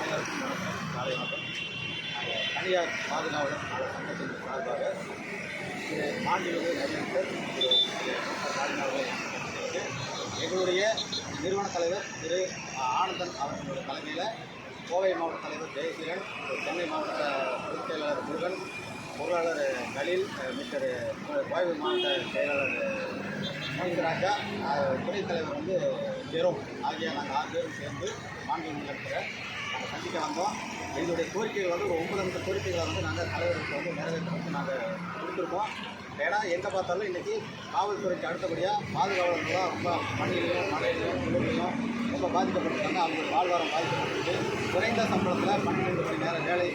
அனைவருக்கும் வணக்கம். காலை வணக்கம். தனியார் பாதுகாவலர் சங்கத்தின் சார்பாக மாண்புமிகு அமைச்சர் திரு எங்களுடைய நிறுவன தலைவர் திரு ஆனந்தன் அவர்களுடைய தலைமையில் கோவை மாவட்ட தலைவர் ஜெயசீலன், சென்னை மாவட்ட பொதுச் செயலாளர் முருகன், பொருளாளர் கலீல், மிஸ்டர் கோயம்புத்தூர் மாவட்ட செயலாளர் ராஜா, துணைத் தலைவர் ஜெரோம் ஆகிய நாங்கள் 6 பேரும் சேர்ந்து மாண்புமிகு முதலமைச்சரை நாங்கள் சந்திக்க வந்தோம். எங்களுடைய கோரிக்கைகள் ஒரு 9 கோரிக்கைகளை நாங்கள் தலைவருக்கு நிறைவேற்ற நாங்கள் கொடுத்துருக்கோம். ஏன்னா எங்கே பார்த்தாலும் இன்றைக்கி காவல்துறைக்கு அடுத்தபடியாக பாதுகாவலர்களாக ரொம்ப மண்ணிலையும் மழையிலையும் குளிர்லையும் ரொம்ப பாதிக்கப்பட்டிருக்காங்க. அவங்களுடைய வாழ்வாரம் பாதிக்கப்பட்டிருக்கு. குறைந்த சம்பளத்தில் 12 மணி நேரம் வேலை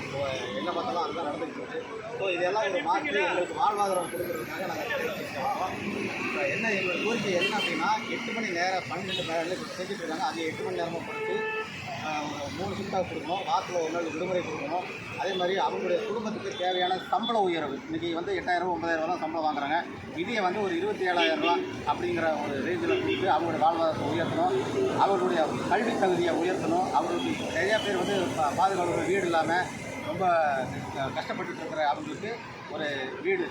எங்கே பார்த்தாலும் அதுதான் நடந்துகிட்டு இருக்குது. ஸோ இதெல்லாம் ஒரு மாற்றி எங்களுக்கு வாழ்வாதாரம் கொடுக்குறதுக்காக நாங்கள் என்ன எங்கள் கோரிக்கை என்ன அப்படின்னா 8 மணி நேரம் 12 வேலை செஞ்சுட்டு இருக்காங்க. அது 8 மணி நேரமாக படித்து 3 ஷிஃப்டாக கொடுக்கணும். வாரத்தில் ஒரு நாள் விடுமுறை கொடுக்கணும். அதே மாதிரி அவங்களுடைய குடும்பத்துக்கு தேவையான சம்பள உயர்வு இன்றைக்கி 8,000 9,000 தான் சம்பளம் வாங்குறாங்க. இதையை ஒரு 27,000 அப்படிங்கிற ஒரு ரேஞ்சில் கொடுத்து அவங்களுடைய வாழ்வாதாரத்தை உயர்த்தணும். அவர்களுடைய கல்வி தகுதியை உயர்த்தணும். அவர்களுக்கு நிறையா பேர் பாதுகாப்பு வீடு இல்லாமல் ரொம்ப கஷ்டப்பட்டு இருக்கிற அவங்களுக்கு ஒரு வீடு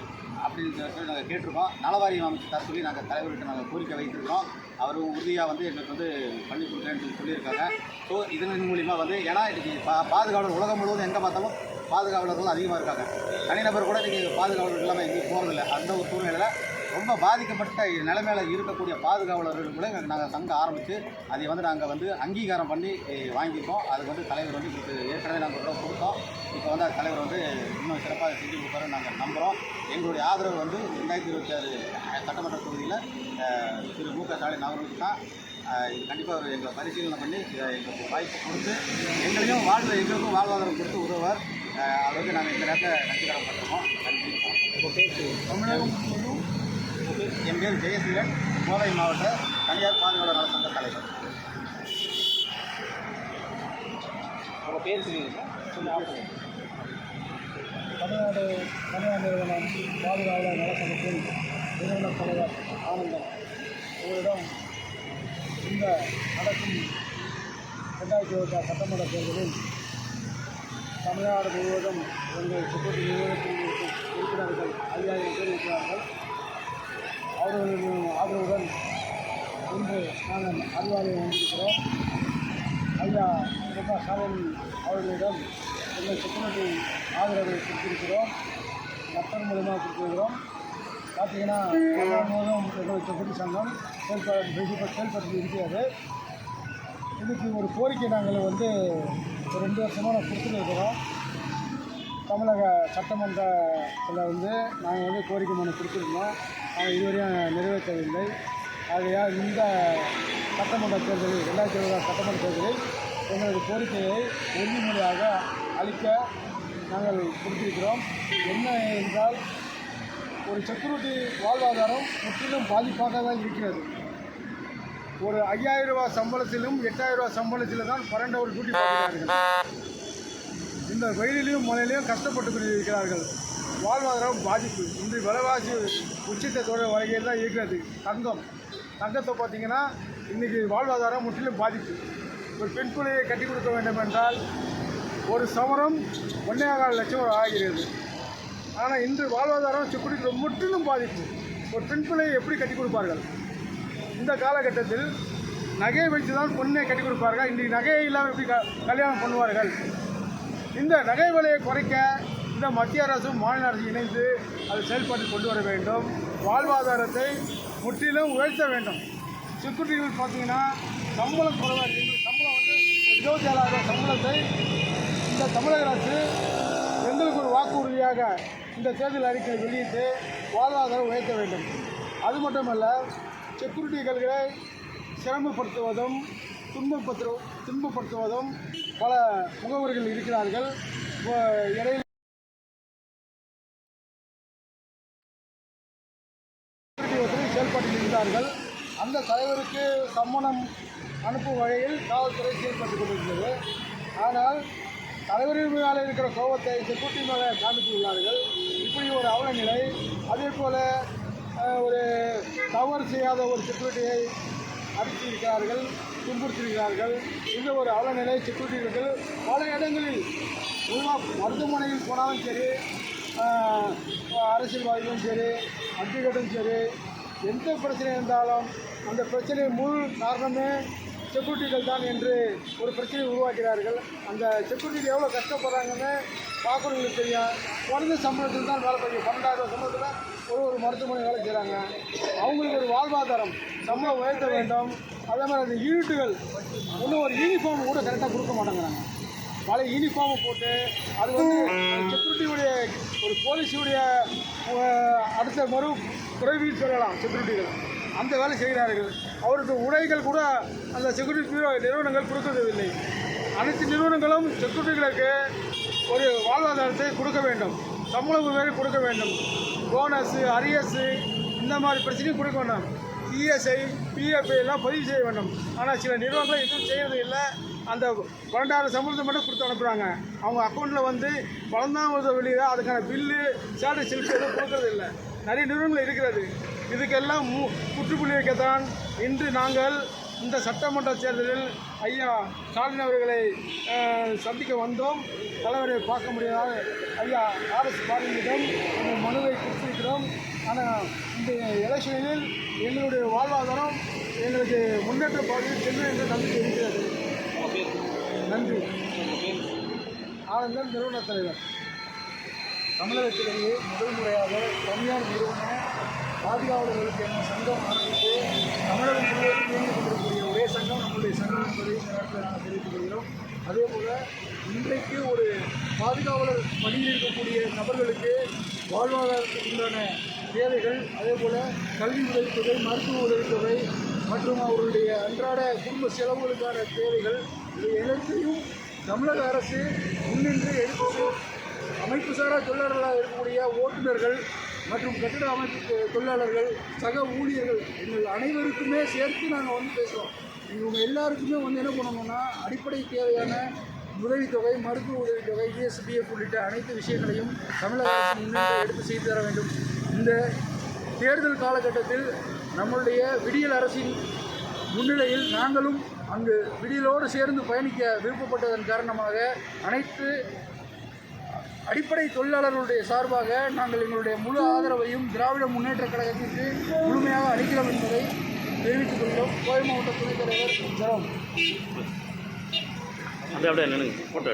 அப்படின்னு சொல்லி நாங்கள் கேட்டிருக்கோம். நலவாரியம் அமைச்சு தர சொல்லி நாங்கள் தலைவர்கிட்ட நாங்கள் கோரிக்கை வைத்திருக்கிறோம். அவரும் உறுதியாக எங்களுக்கு பண்ணி கொடுக்குறேன்னு சொல்லியிருக்காங்க. ஸோ இதன் மூலிமா ஏன்னா இன்றைக்கி பாதுகாவலர் உலகம் முழுவதும் எங்கே பார்த்தாலும் பாதுகாவலர்கள் அதிகமாக இருக்காங்க. தனிநபர் கூட இன்றைக்கி பாதுகாவலர்கள் இல்லாமல் எங்கேயும் போகிறதில்ல. அந்த ஒரு சூழ்நிலையில் ரொம்ப பாதிக்கப்பட்ட நிலைமையில் இருக்கக்கூடிய பாதுகாவலர்கள் கூட நாங்கள் சங்கம் ஆரம்பித்து அதை நாங்கள் அங்கீகாரம் பண்ணி வாங்கியிருக்கோம். அது தலைவர் இதுக்கு ஏற்கனவே நாங்கள் கூட கொடுத்தோம். இப்போ தலைவர் இன்னும் சிறப்பாக செஞ்சு கொடுப்பாருன்னு நாங்கள் நம்புகிறோம். எங்களுடைய ஆதரவு 2026 சட்டமன்ற தொகுதியில் திரு மு க ஸ்டாலின் அவர்களுக்கு தான். இது கண்டிப்பாக எங்களை பரிசீலனை பண்ணி இதை எங்களுக்கு வாய்ப்பு கொடுத்து எங்களுக்கும் வாழ்வாதாரம் கொடுத்து உதவுவார். அவருக்கு நாங்கள் இந்த நேரத்தில் நன்றிகரம் பண்ணுறோம். நன்றி. தமிழகம் முழுவதும் என் பேர் ஜெயசீலன், கோவை மாவட்ட தனியார் பாதுகாவலர் நல சங்க தலைவர். உங்கள் பேர் சொல்லுங்கள். தமிழ்நாடு தனியார் நிறுவனம் பாதுகாவலர் நல சங்கத்தின் நிறுவன தலைவர் ஆனந்தன் உங்களிடம் இந்த நடக்கும் 2026 சட்டமன்ற தேர்தலில் தமிழ்நாடு முழுவதும் எங்கள் செக்யூரிட்டி நிறுவனத்தில் இருக்கும் உறுப்பினர்கள் 5000 பேர் இருக்கிறார்கள். அவர்களின் ஆதரவுடன் இன்று நாங்கள் அறிவாலயம் வந்திருக்கிறோம். ஐயா மு க ஸ்டாலின் அவர்களிடம் எங்கள் செக்யூரிட்டி ஆதரவை கொடுத்திருக்கிறோம். லெட்டர் மூலமாக கொடுத்துருக்கிறோம். பார்த்தீங்கன்னா தமிழ்நாடு முழுவதும் எங்கள் செக்யூரிட்டி சங்கம் செயல்பட்டு இருக்கிறது. இதுக்கு ஒரு கோரிக்கை நாங்கள் ஒரு 2 வருஷமாக நான் கொடுத்துருக்கிறோம். தமிழக சட்டமன்றத்தில் நாங்கள் கோரிக்கை மனு கொடுத்துருந்தோம். நாங்கள் இதுவரையும் நிறைவேற்றவில்லை. ஆகையால் இந்த சட்டமன்ற தேர்தலில் 2026 சட்டமன்ற தேர்தலில் எங்களது கோரிக்கையை உறுதிமொழியாக அளிக்க நாங்கள் கொடுத்திருக்கிறோம். என்ன என்றால் ஒரு செக்யூரிட்டி வாழ்வாதாரம் முற்றிலும் பாதிப்பாக தான் இருக்கிறது. ஒரு 5,000 ரூபாய் சம்பளத்திலும் 8,000 ரூபாய் சம்பளத்தில் தான் 12 ஒரு டியூட்டி பார்க்கிறார்கள். இந்த வெயிலையும் மழையிலையும் கஷ்டப்பட்டு இருக்கிறார்கள். வாழ்வாதாரம் பாதிப்பு. இன்று விலைவாசி உச்சத்தோட வகையில் தான் இருக்கிறது. தங்கத்தை பார்த்திங்கன்னா இன்றைக்கி வாழ்வாதாரம் முற்றிலும் பாதிப்பு. ஒரு பெண் பிள்ளையை கட்டி கொடுக்க வேண்டும் என்றால் ஒரு சவரம் 1.25 லட்சம் ஆகிறது. ஆனால் இன்று வாழ்வாதாரம் செக்யூரிட்டி முற்றிலும் பாதிப்பு. ஒரு பெண் பிள்ளையை எப்படி கட்டி கொடுப்பார்கள்? இந்த காலகட்டத்தில் நகையை வைத்து தான் பொண்ணை கட்டி கொடுப்பார்கள். இன்றைக்கி நகையை இல்லாமல் எப்படி கல்யாணம் பண்ணுவார்கள்? இந்த நகை விலையை குறைக்க இந்த மத்திய அரசும் மாநில அரசு இணைந்து அது செயல்பாட்டில் கொண்டு வர வேண்டும். வாழ்வாதாரத்தை முற்றிலும் உயர்த்த வேண்டும். செக்யூரிட்டிகள் பார்த்தீங்கன்னா சம்பளம் குறைவாக இருக்குது. சம்பளம் 27,000 சம்பளத்தை இந்த தமிழக அரசு எங்களுக்கு ஒரு வாக்குறுதியாக இந்த தேர்தல் அறிக்கை வெளியிட்டு வாழ்வாதாரம் உயர்த்த வேண்டும். அது மட்டுமல்ல, செக்யூரிட்டிகளை சிரமப்படுத்துவதும் துன்பப்படுத்துவதும் பல முகவர்கள் இருக்கிறார்கள். இடையில் செயல்பாட்டில் இருந்தார்கள். அந்த தலைவருக்கு சம்மனம் அனுப்பும் வகையில் காவல்துறை செயல்பட்டு கொண்டிருக்கிறது. ஆனால் தலைவரின் மேலே இருக்கிற கோபத்தை செக்யூரிட்டி மேலே காண்பித்துள்ளார்கள். இப்படி ஒரு அவல நிலை. அதே போல் ஒரு தவறு செய்யாத ஒரு செக்யூரிட்டியை அடித்திருக்கிறார்கள். துன்புறுத்துகிறார்கள். இந்த ஒரு அவலநிலை செக்யூரிட்டிகள் பல இடங்களில் மருத்துவமனையில் போனாலும் சரி, அரசியல்வாதிகளும் சரி, அட்வொகேட்டும் சரி, எந்த பிரச்சனை இருந்தாலும் அந்த பிரச்சனையின் முழு காரணமே செக்யூரிட்டிகள் தான் என்று ஒரு பிரச்சனையை உருவாக்கிறார்கள். அந்த செக்யூரிட்டி எவ்வளோ கஷ்டப்படுறாங்கன்னு பார்க்குறவங்களுக்கு தெரியும். குறைந்த சம்பளத்தில் தான் வேலை பார்க்க 12,000 சம்பளத்தில் ஒரு மருத்துவமனை வேலை செய்கிறாங்க. அவங்களுக்கு ஒரு வாழ்வாதாரம் சம்பளம் உயர்த்த வேண்டும். அதே மாதிரி அந்த யூனிட்டுகள் இன்னும் ஒரு யூனிஃபார்ம் கூட கரெக்டாக கொடுக்க மாட்டேங்கிறாங்க. பழைய யூனிஃபார்மை போட்டு அது வந்து செக்யூரிட்டியுடைய ஒரு போலீஸுடைய அடுத்த மறு குறைவில் சொல்லலாம். செக்யூரிட்டிகள் அந்த வேலை செய்கிறார்கள். அவருக்கு உடைகள் கூட அந்த செக்யூரிட்டி நிறுவனங்கள் கொடுக்கறதில்லை. அனைத்து நிறுவனங்களும் செக்யூரிட்டிகளுக்கு ஒரு வாழ்வாதாரத்தை கொடுக்க வேண்டும், சம்பள உயர்வு கொடுக்க வேண்டும், போனஸு, அரியஸு இந்த மாதிரி பிரச்சனையும் கொடுக்க வேண்டும், இஎஸ்ஐ, பிஎஃப்ஐ எல்லாம் பதிவு செய்ய வேண்டும். ஆனால் சில நிறுவனங்கள் எதுவும் செய்கிறது இல்லை. அந்த 12,000 சம்பளத்தை மட்டும் கொடுத்து அனுப்புகிறாங்க. அவங்க அக்கௌண்ட்டில் வந்து பணம் வெளியில் அதுக்கான பில்லு, சேலரி ஸ்லிப் எதுவும் கொடுக்கறது இல்லை. நிறைய நிறுவனங்கள் இருக்கிறது. இதுக்கெல்லாம் முற்றுப்புள்ளி வைக்கத்தான் இன்று நாங்கள் இந்த சட்டமன்ற தேர்தலில் ஐயா ஸ்டாலின் அவர்களை சந்திக்க வந்தோம். தலைவரை பார்க்க முடியாத ஐயா RS பாரதியிடம் அந்த மனுவை கொடுத்திருக்கிறோம். ஆனால் இந்த எலெக்ஷனில் எங்களுடைய வாழ்வாதாரம் எங்களுக்கு முன்னேற்ற பாதையில் செல்லும் என்ற நம்பிக்கை இருக்கிறது. நன்றி. ஆனந்தன், நிறுவன தலைவர். தமிழகத்திலேயே முதல் முறையாக தனியார் நிறுவன பாதுகாவலர்களுக்கு என சங்கம் ஆரம்பித்து தமிழகம் முழுவதும் இயங்கிக் கொண்டிருக்கக்கூடிய ஒரே சங்கம் நம்முடைய சங்கம் என்பதை இந்த நேரத்தில் நாங்கள் தெரிவித்துக் கொள்கிறோம். அதே போல் இன்றைக்கு ஒரு பாதுகாவலர் பணியில் இருக்கக்கூடிய நபர்களுக்கு வாழ்வாதாரத்துக்கு உண்டான தேவைகள், அதே போல் கல்வி உதவித்தொகை, மருத்துவ உதவித்தொகை மற்றும் அவர்களுடைய அன்றாட குடும்ப செலவுகளுக்கான தேவைகள் இவை அனைத்தையும் தமிழக அரசு முன்னின்று எடுத்து அமைப்பு சாரா தொழிலாளர்களாக இருக்கக்கூடிய ஓட்டுநர்கள் மற்றும் கட்டிட அமைப்பு தொழிலாளர்கள், சக ஊழியர்கள் எங்கள் அனைவருக்குமே சேர்த்து நாங்கள் வந்து பேசுகிறோம். இவங்க எல்லாருக்குமே வந்து என்ன பண்ணணும்னா அடிப்படை தேவையான உதவித்தொகை, மருத்துவ உதவித்தொகை, ESPF உள்ளிட்ட அனைத்து விஷயங்களையும் தமிழக அரசு முன்னின்று எடுத்து செய்து தர வேண்டும். இந்த தேர்தல் காலகட்டத்தில் நம்மளுடைய விடியல் அரசின் முன்னிலையில் நாங்களும் அங்கு விடியலோடு சேர்ந்து பயணிக்க விருப்பப்பட்டதன் காரணமாக அனைத்து அடிப்படை தொழிலாளர்களுடைய சார்பாக நாங்கள் எங்களுடைய முழு ஆதரவையும் திராவிட முன்னேற்றக் கழகத்திற்கு முழுமையாக அளிக்கிறோம் என்பதை தெரிவித்துக் கொள்கிறோம். கோவை மாவட்ட துணைத் தலைவர் ஜெரோம். அப்படியே நினைங்க போட்டோ